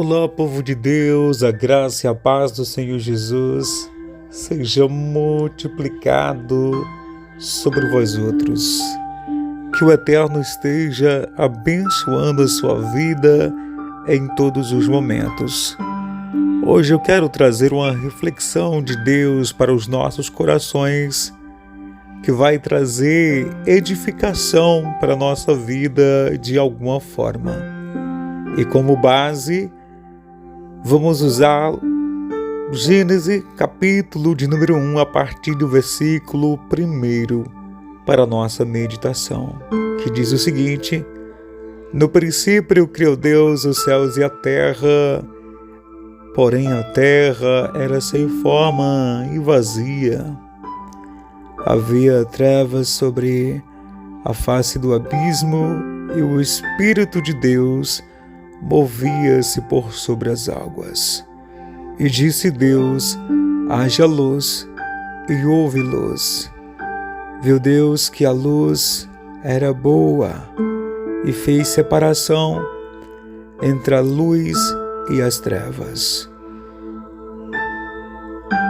Olá, povo de Deus, a graça e a paz do Senhor Jesus seja multiplicado sobre vós outros. Que o Eterno esteja abençoando a sua vida em todos os momentos. Hoje eu quero trazer uma reflexão de Deus para os nossos corações, que vai trazer edificação para a nossa vida de alguma forma. E como base, vamos usar Gênesis, capítulo de número 1, a partir do versículo 1 para a nossa meditação, que diz o seguinte: No princípio criou Deus os céus e a terra, porém a terra era sem forma e vazia. Havia trevas sobre a face do abismo e o Espírito de Deus movia-se por sobre as águas. E disse Deus: haja luz, e houve luz. Viu Deus que a luz era boa, e fez separação entre a luz e as trevas.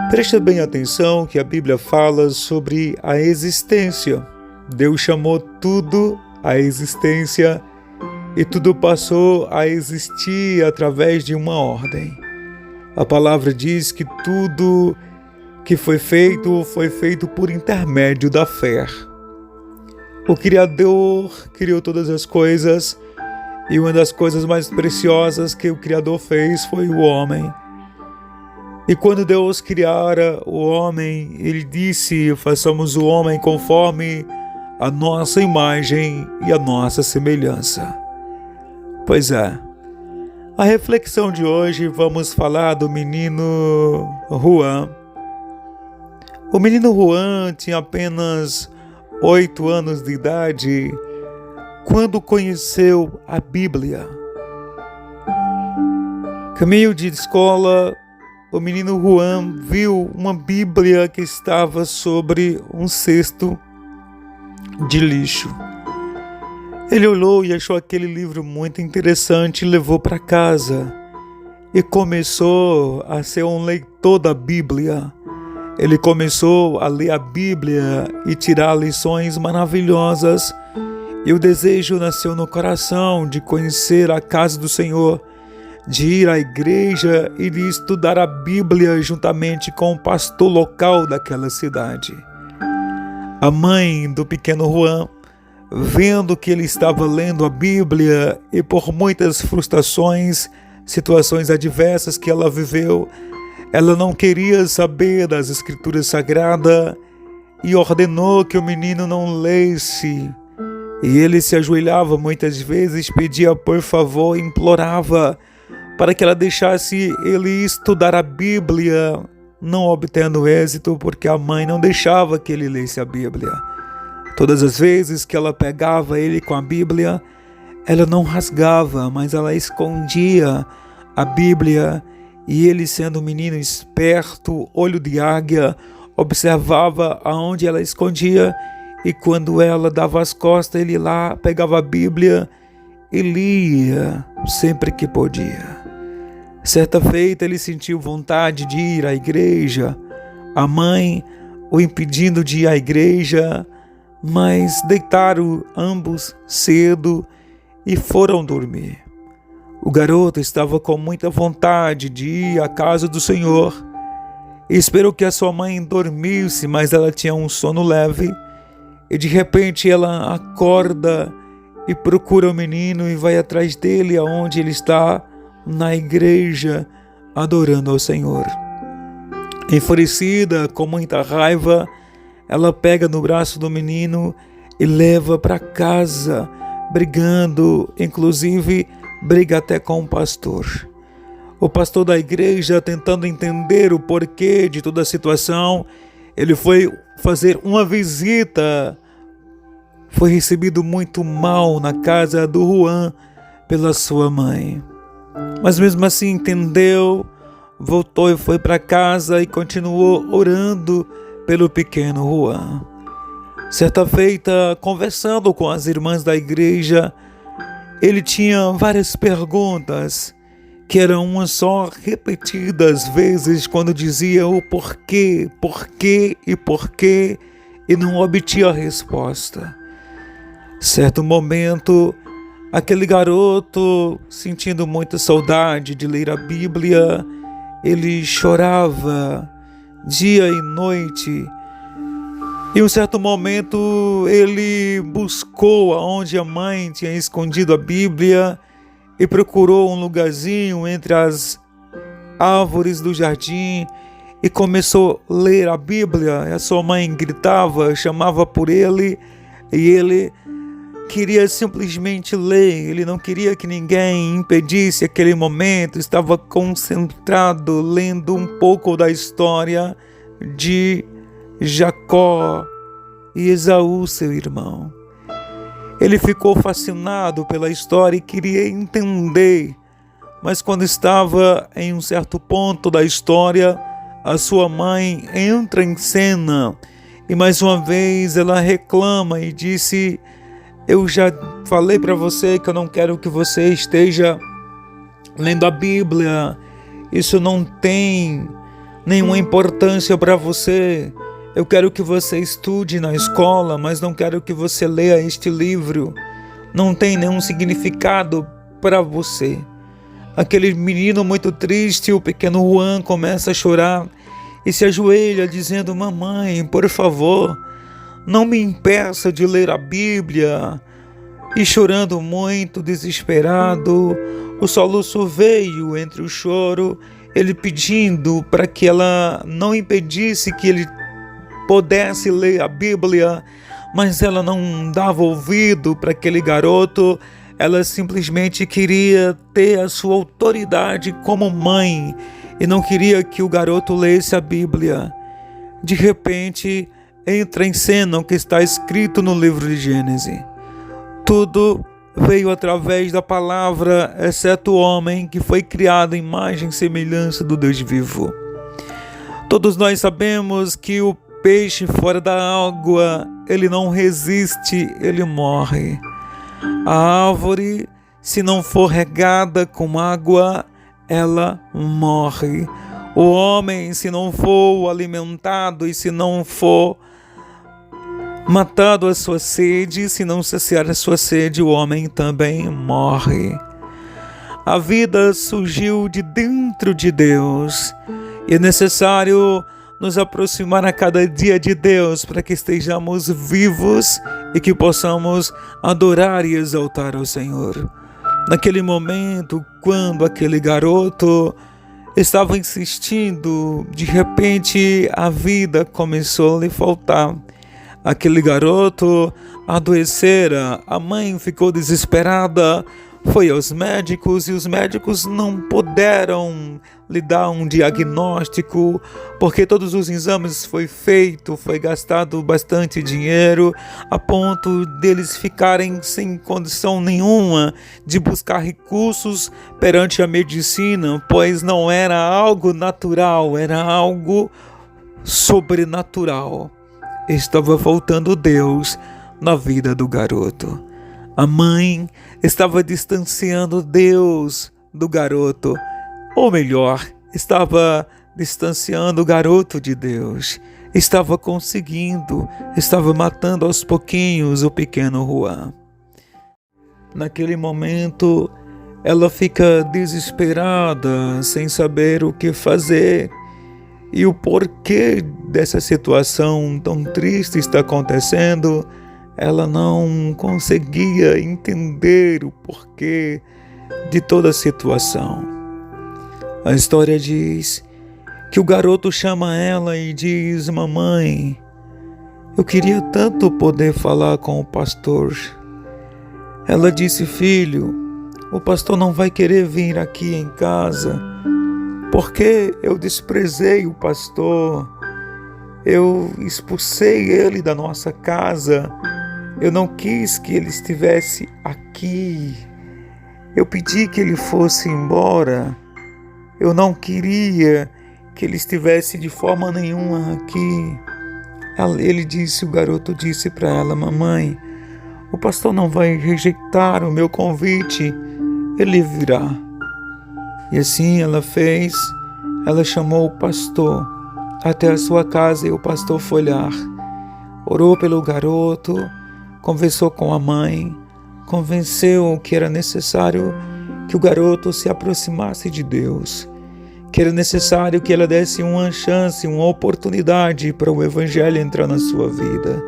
Preste bem atenção que a Bíblia fala sobre a existência. Deus chamou tudo à existência e tudo passou a existir através de uma ordem. A palavra diz que tudo que foi feito por intermédio da fé. O Criador criou todas as coisas e uma das coisas mais preciosas que o Criador fez foi o homem. E quando Deus criara o homem, Ele disse: façamos o homem conforme a nossa imagem e a nossa semelhança. Pois é, a reflexão de hoje vamos falar do menino Juan. O menino Juan tinha apenas 8 anos de idade quando conheceu a Bíblia. Caminho de escola, o menino Juan viu uma Bíblia que estava sobre um cesto de lixo. Ele olhou e achou aquele livro muito interessante e levou para casa. E começou a ser um leitor da Bíblia. Ele começou a ler a Bíblia e tirar lições maravilhosas. E o desejo nasceu no coração de conhecer a casa do Senhor, de ir à igreja e de estudar a Bíblia juntamente com o pastor local daquela cidade. A mãe do pequeno Juan, vendo que ele estava lendo a Bíblia e por muitas frustrações, situações adversas que ela viveu, ela não queria saber das Escrituras Sagradas e ordenou que o menino não lesse. E ele se ajoelhava muitas vezes, pedia por favor, implorava para que ela deixasse ele estudar a Bíblia, não obtendo êxito porque a mãe não deixava que ele lesse a Bíblia. Todas as vezes que ela pegava ele com a Bíblia, ela não rasgava, mas ela escondia a Bíblia, e ele, sendo um menino esperto, olho de águia, observava aonde ela escondia, e quando ela dava as costas, ele lá pegava a Bíblia e lia sempre que podia. Certa feita ele sentiu vontade de ir à igreja. A mãe o impedindo de ir à igreja, mas deitaram ambos cedo e foram dormir. O garoto estava com muita vontade de ir à casa do Senhor e esperou que a sua mãe dormisse, mas ela tinha um sono leve e de repente ela acorda e procura o menino e vai atrás dele aonde ele está, na igreja, adorando ao Senhor. Enfurecida, com muita raiva, ela pega no braço do menino e leva para casa, brigando, inclusive briga até com o pastor. O pastor da igreja, tentando entender o porquê de toda a situação, ele foi fazer uma visita. Foi recebido muito mal na casa do Juan pela sua mãe. Mas mesmo assim entendeu, voltou e foi para casa e continuou orando pelo pequeno Juan. Certa feita, conversando com as irmãs da igreja, ele tinha várias perguntas que era uma só, repetidas vezes, quando dizia o porquê, porquê e porquê, e não obtinha a resposta. Certo momento, aquele garoto, sentindo muita saudade de ler a Bíblia, ele chorava dia e noite. Em um certo momento, ele buscou aonde a mãe tinha escondido a Bíblia e procurou um lugarzinho entre as árvores do jardim e começou a ler a Bíblia. A sua mãe gritava, chamava por ele e ele queria simplesmente ler. Ele não queria que ninguém impedisse aquele momento. Estava concentrado lendo um pouco da história de Jacó e Esaú, seu irmão. Ele ficou fascinado pela história e queria entender, mas quando estava em um certo ponto da história, a sua mãe entra em cena e mais uma vez ela reclama e disse: eu já falei para você que eu não quero que você esteja lendo a Bíblia, isso não tem nenhuma importância para você. Eu quero que você estude na escola, mas não quero que você leia este livro. Não tem nenhum significado para você. Aquele menino muito triste, o pequeno Juan, começa a chorar e se ajoelha dizendo: mamãe, por favor, não me impeça de ler a Bíblia. E chorando muito, desesperado, o soluço veio entre o choro, ele pedindo para que ela não impedisse que ele pudesse ler a Bíblia, mas ela não dava ouvido para aquele garoto. Ela simplesmente queria ter a sua autoridade como mãe e não queria que o garoto lesse a Bíblia. De repente, entra em cena o que está escrito no livro de Gênesis. Tudo veio através da palavra, exceto o homem que foi criado em imagem e semelhança do Deus vivo. Todos nós sabemos que o peixe fora da água, ele não resiste, ele morre. A árvore, se não for regada com água, ela morre. O homem, se não for alimentado e se não for matado a sua sede, se não saciar a sua sede, o homem também morre. A vida surgiu de dentro de Deus e é necessário nos aproximar a cada dia de Deus para que estejamos vivos e que possamos adorar e exaltar ao Senhor. Naquele momento, quando aquele garoto estava insistindo, de repente a vida começou a lhe faltar. Aquele garoto adoecera, a mãe ficou desesperada, foi aos médicos e os médicos não puderam lhe dar um diagnóstico, porque todos os exames foi gastado bastante dinheiro, a ponto deles ficarem sem condição nenhuma de buscar recursos perante a medicina, pois não era algo natural, era algo sobrenatural. Estava faltando Deus na vida do garoto. A mãe estava distanciando Deus do garoto, ou melhor, estava distanciando o garoto de Deus. Estava conseguindo, estava matando aos pouquinhos o pequeno Juan. Naquele momento, ela fica desesperada, sem saber o que fazer. E o porquê dessa situação tão triste está acontecendo, ela não conseguia entender o porquê de toda a situação. A história diz que o garoto chama ela e diz: mamãe, eu queria tanto poder falar com o pastor. Ela disse: filho, o pastor não vai querer vir aqui em casa, porque eu desprezei o pastor, eu expulsei ele da nossa casa, eu não quis que ele estivesse aqui, eu pedi que ele fosse embora, eu não queria que ele estivesse de forma nenhuma aqui. O garoto disse para ela: mamãe, o pastor não vai rejeitar o meu convite, ele virá. E assim ela fez. Ela chamou o pastor até a sua casa e o pastor foi lá. Orou pelo garoto, conversou com a mãe, convenceu que era necessário que o garoto se aproximasse de Deus, que era necessário que ela desse uma chance, uma oportunidade para o evangelho entrar na sua vida.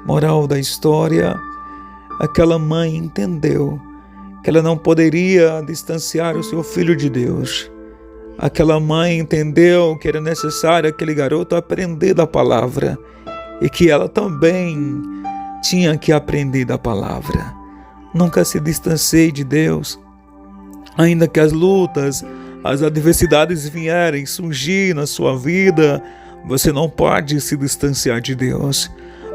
Moral da história, aquela mãe entendeu que ela não poderia distanciar o seu filho de Deus. Aquela mãe entendeu que era necessário aquele garoto aprender da palavra e que ela também tinha que aprender da palavra. Nunca se distancie de Deus, ainda que as lutas, as adversidades vierem surgir na sua vida. Você não pode se distanciar de Deus.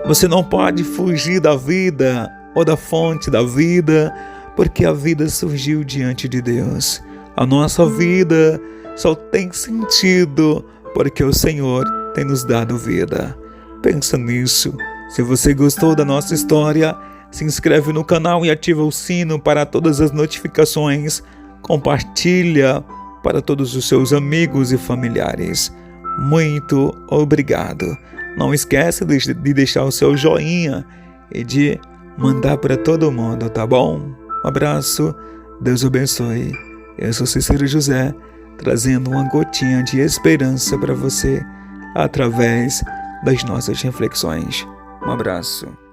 Você não pode fugir da vida ou da fonte da vida, porque a vida surgiu diante de Deus. A nossa vida só tem sentido porque o Senhor tem nos dado vida. Pensa nisso. Se você gostou da nossa história, se inscreve no canal e ativa o sino para todas as notificações. Compartilha para todos os seus amigos e familiares. Muito obrigado. Não esqueça de deixar o seu joinha e de mandar para todo mundo, tá bom? Um abraço, Deus abençoe. Eu sou Cícero José, trazendo uma gotinha de esperança para você através das nossas reflexões. Um abraço.